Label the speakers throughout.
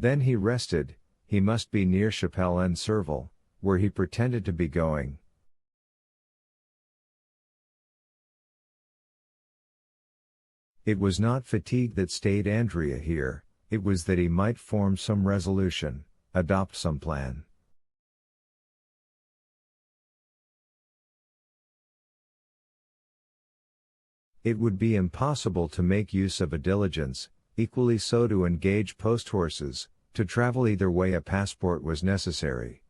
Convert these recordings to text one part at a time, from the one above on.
Speaker 1: Then he rested. He must be near Chapelle-en-Serval, where he pretended to be going. It was not fatigue that stayed Andrea here, it was that he might form some resolution, adopt some plan. It would be impossible to make use of a diligence, equally so to engage post horses. To travel either way a passport was necessary.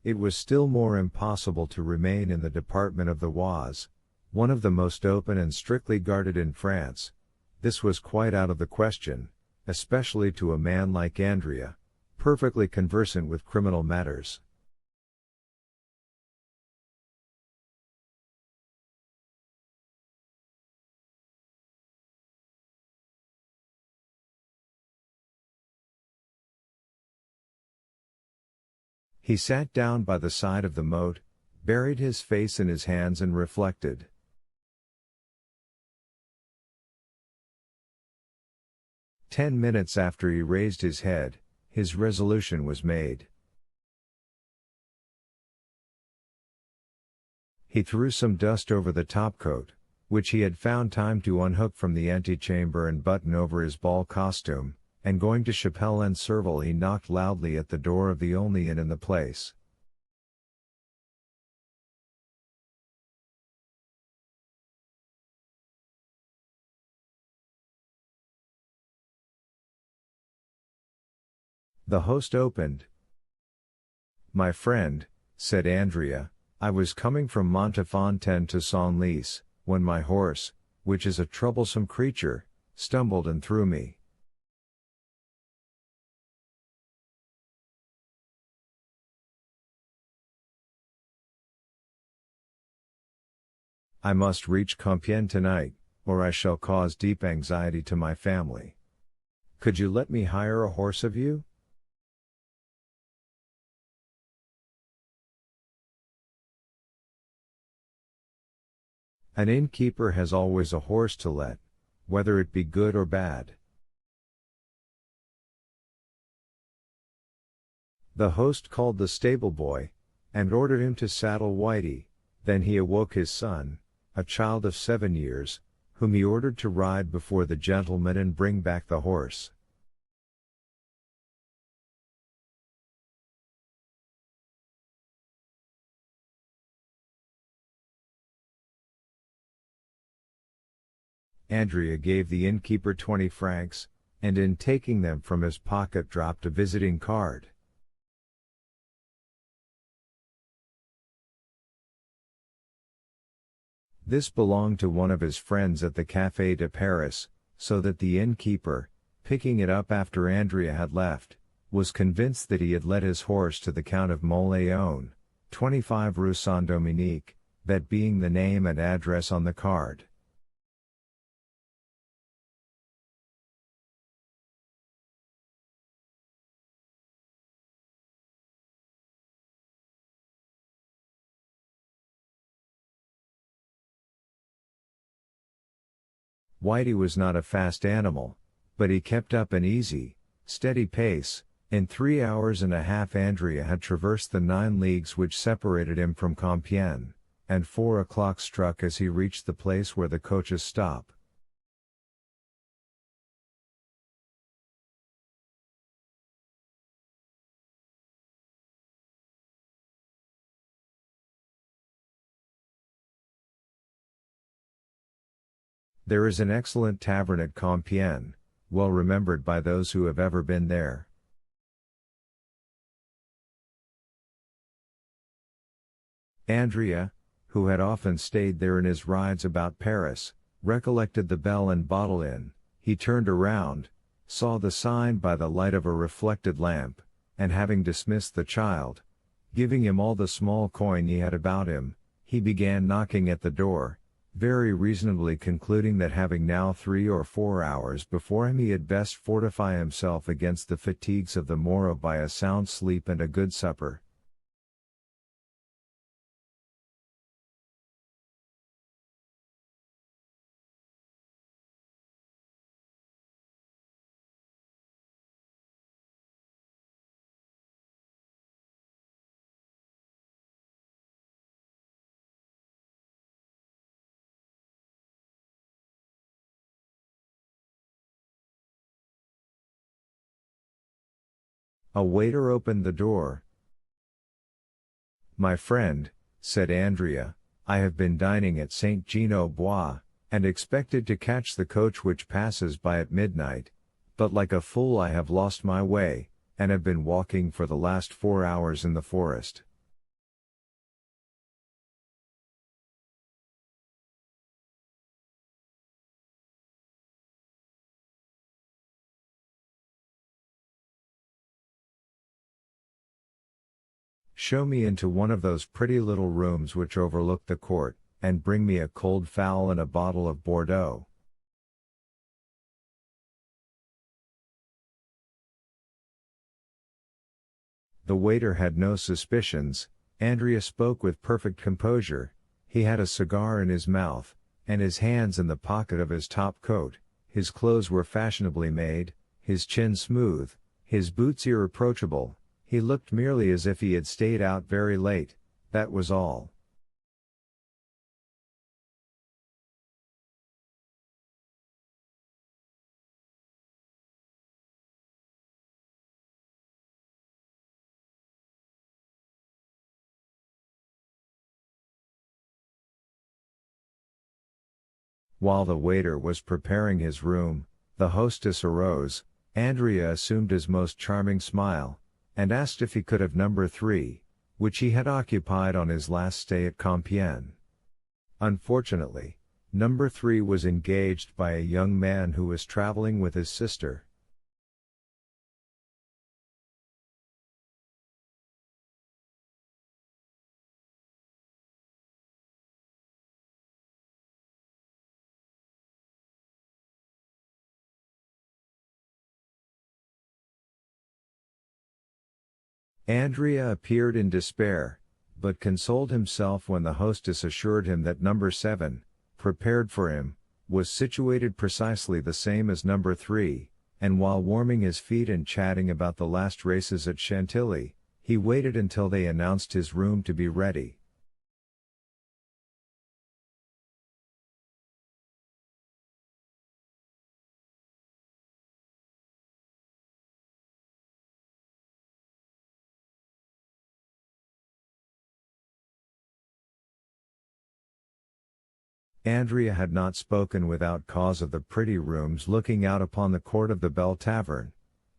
Speaker 1: It was still more impossible to remain in the department of the Oise, one of the most open and strictly guarded in France. This was quite out of the question, especially to a man like Andrea, perfectly conversant with criminal matters. He sat down by the side of the moat, buried his face in his hands and reflected. "10 minutes after he raised his head, his resolution was made. He threw some dust over the topcoat, which he had found time to unhook from the antechamber and button over his ball costume, and going to Chapelle-en-Serval he knocked loudly at the door of the only inn in the place. The host opened. "My friend," said Andrea, "I was coming from Montefontaine to Senlis, when my horse, which is a troublesome creature, stumbled and threw me. I must reach Compiègne tonight, or I shall cause deep anxiety to my family. Could you let me hire a horse of you?" An innkeeper has always a horse to let, whether it be good or bad. The host called the stable boy, and ordered him to saddle Whitey. Then he awoke his son, a child of 7 years, whom he ordered to ride before the gentleman and bring back the horse. Andrea gave the innkeeper 20 francs, and in taking them from his pocket dropped a visiting card. This belonged to one of his friends at the Café de Paris, so that the innkeeper, picking it up after Andrea had left, was convinced that he had let his horse to the Count of Montléon, 25 Rue Saint-Dominique, that being the name and address on the card. Whitey was not a fast animal, but he kept up an easy, steady pace. In 3 hours and a half Andrea had traversed the 9 leagues which separated him from Compiègne, and 4 o'clock struck as he reached the place where the coaches stop. There is an excellent tavern at Compiègne, well remembered by those who have ever been there. Andrea, who had often stayed there in his rides about Paris, recollected the Bell and Bottle Inn. He turned around, saw the sign by the light of a reflected lamp, and having dismissed the child, giving him all the small coin he had about him, he began knocking at the door, very reasonably concluding that having now 3 or 4 hours before him he had best fortify himself against the fatigues of the morrow by a sound sleep and a good supper. A waiter opened the door. "My friend," said Andrea, "I have been dining at St. Jean-au-Bois, and expected to catch the coach which passes by at midnight, but like a fool I have lost my way, and have been walking for the last 4 hours in the forest." "Show me into one of those pretty little rooms which overlook the court, and bring me a cold fowl and a bottle of Bordeaux." The waiter had no suspicions. Andrea spoke with perfect composure. He had a cigar in his mouth, and his hands in the pocket of his top coat. His clothes were fashionably made, his chin smooth, his boots irreproachable. He looked merely as if he had stayed out very late, that was all. While the waiter was preparing his room, the hostess arose. Andrea assumed his most charming smile, and asked if he could have number 3, which he had occupied on his last stay at Compiègne. Unfortunately, number 3 was engaged by a young man who was traveling with his sister. Andrea appeared in despair, but consoled himself when the hostess assured him that number 7, prepared for him, was situated precisely the same as number 3, and while warming his feet and chatting about the last races at Chantilly, he waited until they announced his room to be ready. Andrea had not spoken without cause of the pretty rooms looking out upon the court of the Bell Tavern,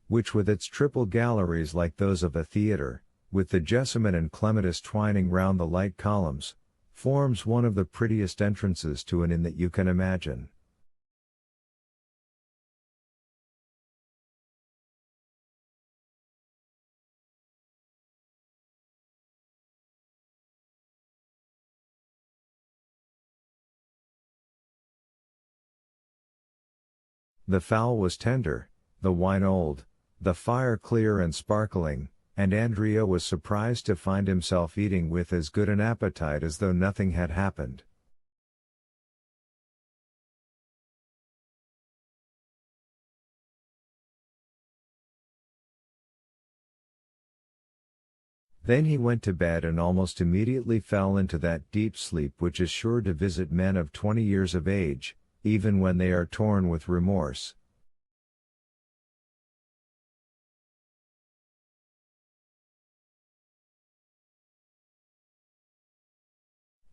Speaker 1: which with its triple galleries like those of a theatre, with the jessamine and clematis twining round the light columns, forms one of the prettiest entrances to an inn that you can imagine. The fowl was tender, the wine old, the fire clear and sparkling, and Andrea was surprised to find himself eating with as good an appetite as though nothing had happened. Then he went to bed and almost immediately fell into that deep sleep which is sure to visit men of 20 years of age, even when they are torn with remorse.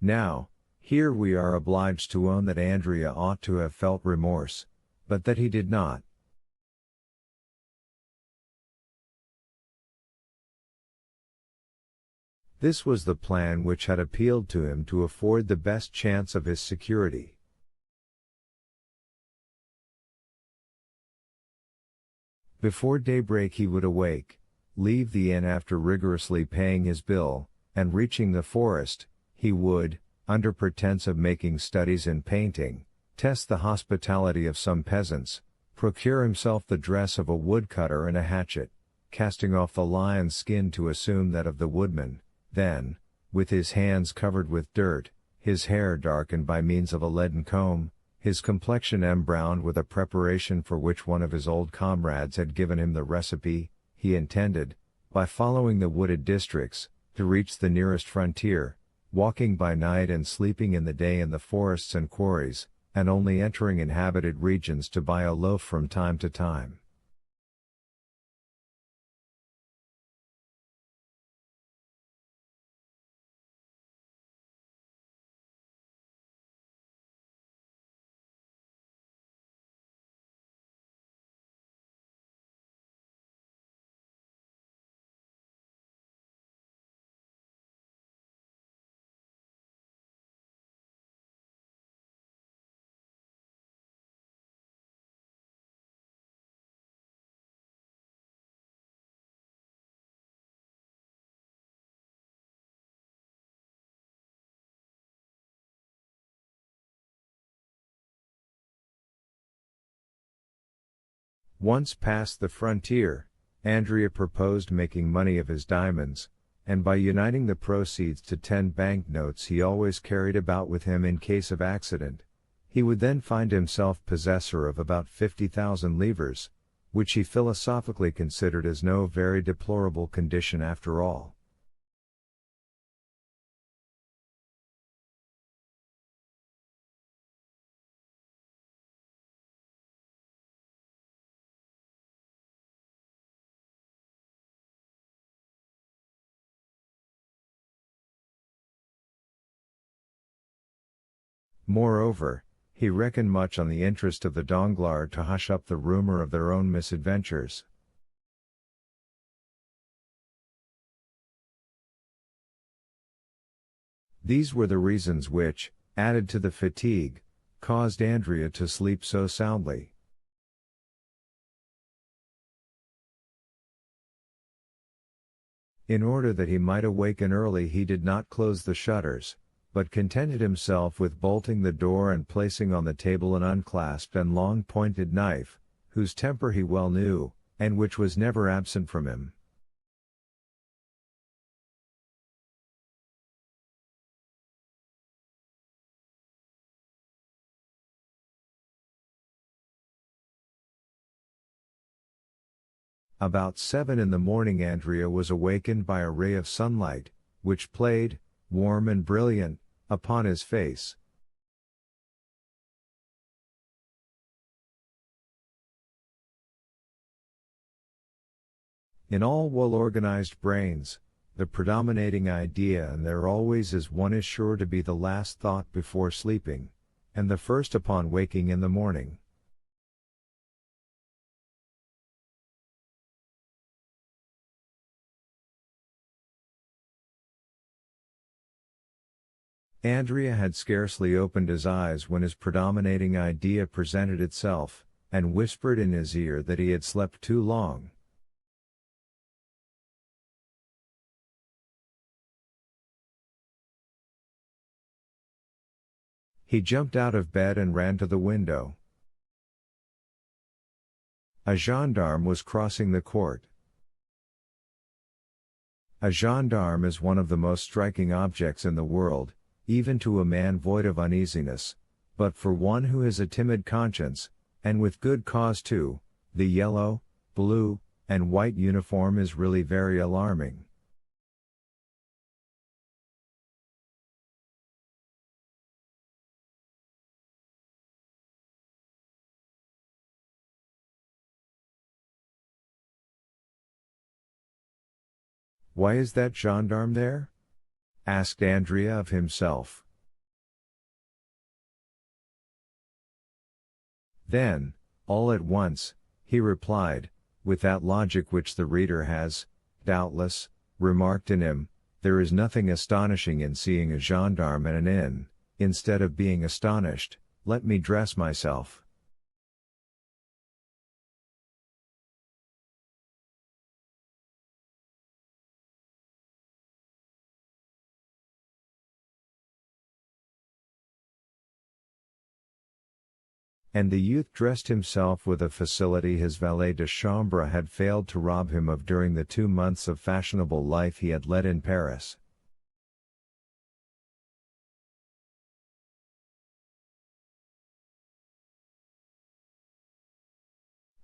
Speaker 1: Now, here we are obliged to own that Andrea ought to have felt remorse, but that he did not. This was the plan which had appealed to him to afford the best chance of his security. Before daybreak he would awake, leave the inn after rigorously paying his bill, and reaching the forest, he would, under pretense of making studies in painting, test the hospitality of some peasants, procure himself the dress of a woodcutter and a hatchet, casting off the lion's skin to assume that of the woodman, then, with his hands covered with dirt, his hair darkened by means of a leaden comb, his complexion embrowned with a preparation for which one of his old comrades had given him the recipe, he intended, by following the wooded districts, to reach the nearest frontier, walking by night and sleeping in the day in the forests and quarries, and only entering inhabited regions to buy a loaf from time to time. Once past the frontier, Andrea proposed making money of his diamonds, and by uniting the proceeds to 10 banknotes he always carried about with him in case of accident, he would then find himself possessor of about 50,000 livres, which he philosophically considered as no very deplorable condition after all. Moreover, he reckoned much on the interest of the Danglars to hush up the rumor of their own misadventures. These were the reasons which, added to the fatigue, caused Andrea to sleep so soundly. In order that he might awaken early, he did not close the shutters, but contented himself with bolting the door and placing on the table an unclasped and long-pointed knife, whose temper he well knew, and which was never absent from him. About 7 in the morning Andrea was awakened by a ray of sunlight, which played, warm and brilliant, upon his face. In all well-organized brains, the predominating idea, and there always is one, is sure to be the last thought before sleeping, and the first upon waking in the morning. Andrea had scarcely opened his eyes when his predominating idea presented itself, and whispered in his ear that he had slept too long. He jumped out of bed and ran to the window. A gendarme was crossing the court. A gendarme is one of the most striking objects in the world, even to a man void of uneasiness, but for one who has a timid conscience, and with good cause too, the yellow, blue, and white uniform is really very alarming. "Why is that gendarme there?" asked Andrea of himself. Then, all at once, he replied, with that logic which the reader has, doubtless, remarked in him, "There is nothing astonishing in seeing a gendarme at an inn. Instead of being astonished, let me dress myself." And the youth dressed himself with a facility his valet de chambre had failed to rob him of during the 2 months of fashionable life he had led in Paris.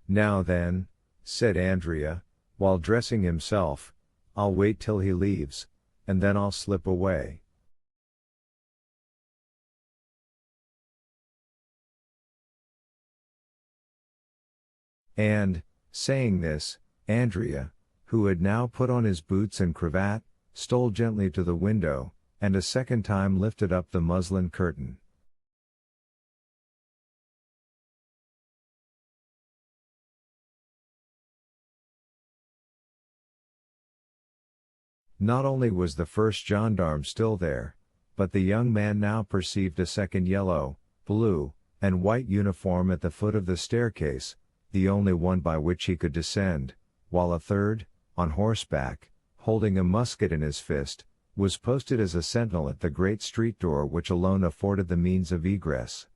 Speaker 1: "Now then," said Andrea, while dressing himself, "I'll wait till he leaves, and then I'll slip away." And, saying this, Andrea, who had now put on his boots and cravat, stole gently to the window, and a second time lifted up the muslin curtain. Not only was the first gendarme still there, but the young man now perceived a second yellow, blue, and white uniform at the foot of the staircase, the only one by which he could descend, while a third, on horseback, holding a musket in his fist, was posted as a sentinel at the great street door which alone afforded the means of egress.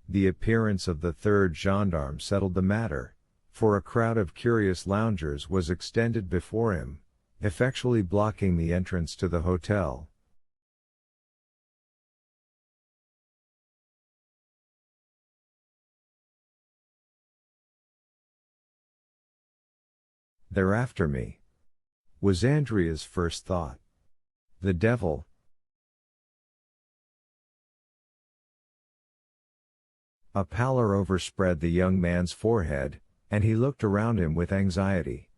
Speaker 1: The appearance of the third gendarme settled the matter, for a crowd of curious loungers was extended before him, effectually blocking the entrance to the hotel. "They're after me," was Andrea's first thought. "The devil." A pallor overspread the young man's forehead, and he looked around him with anxiety.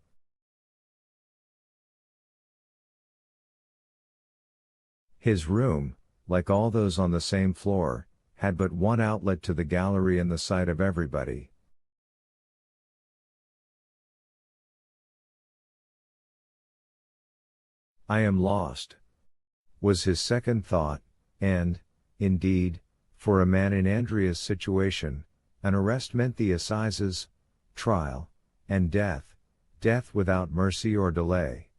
Speaker 1: His room, like all those on the same floor, had but one outlet to the gallery and the sight of everybody. "I am lost," was his second thought, and, indeed, for a man in Andrea's situation, an arrest meant the assizes, trial, and death without mercy or delay.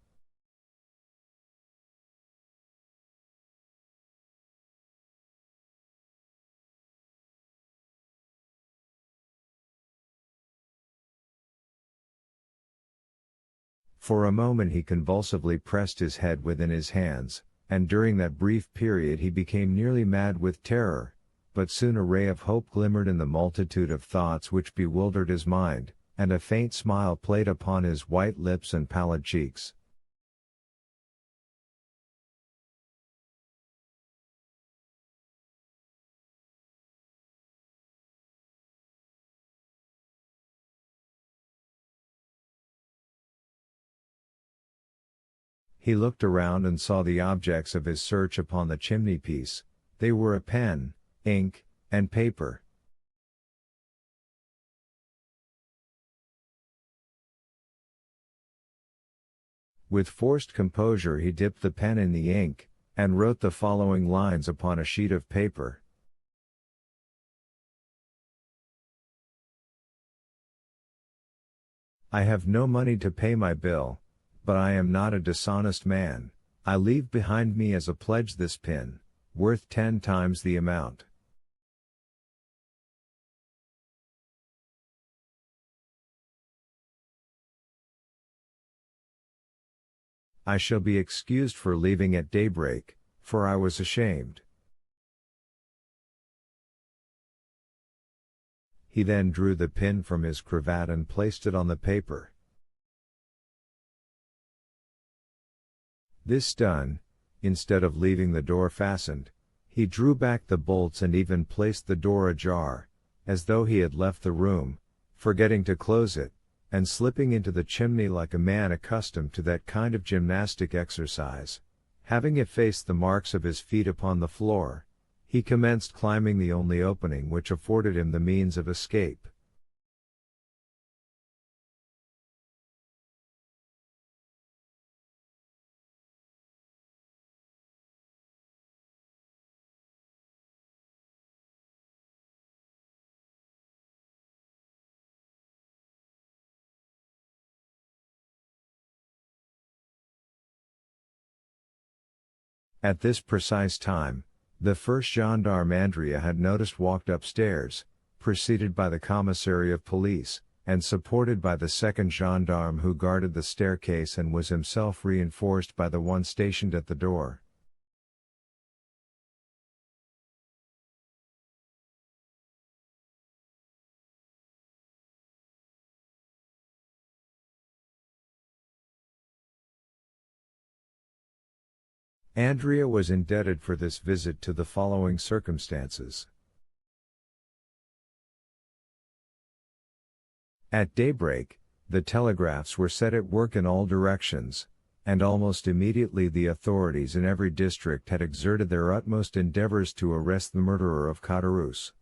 Speaker 1: For a moment he convulsively pressed his head within his hands, and during that brief period he became nearly mad with terror, but soon a ray of hope glimmered in the multitude of thoughts which bewildered his mind, and a faint smile played upon his white lips and pallid cheeks. He looked around and saw the objects of his search upon the chimney-piece. They were a pen, ink, and paper. With forced composure he dipped the pen in the ink, and wrote the following lines upon a sheet of paper. "I have no money to pay my bill, but I am not a dishonest man. I leave behind me as a pledge this pin, worth 10 times the amount. I shall be excused for leaving at daybreak, for I was ashamed." He then drew the pin from his cravat and placed it on the paper. This done, instead of leaving the door fastened, he drew back the bolts and even placed the door ajar, as though he had left the room, forgetting to close it, and slipping into the chimney like a man accustomed to that kind of gymnastic exercise. Having effaced the marks of his feet upon the floor, he commenced climbing the only opening which afforded him the means of escape. At this precise time, the first gendarme Andrea had noticed walked upstairs, preceded by the commissary of police, and supported by the second gendarme who guarded the staircase and was himself reinforced by the one stationed at the door. Andrea was indebted for this visit to the following circumstances. At daybreak, the telegraphs were set at work in all directions, and almost immediately the authorities in every district had exerted their utmost endeavors to arrest the murderer of Caderousse.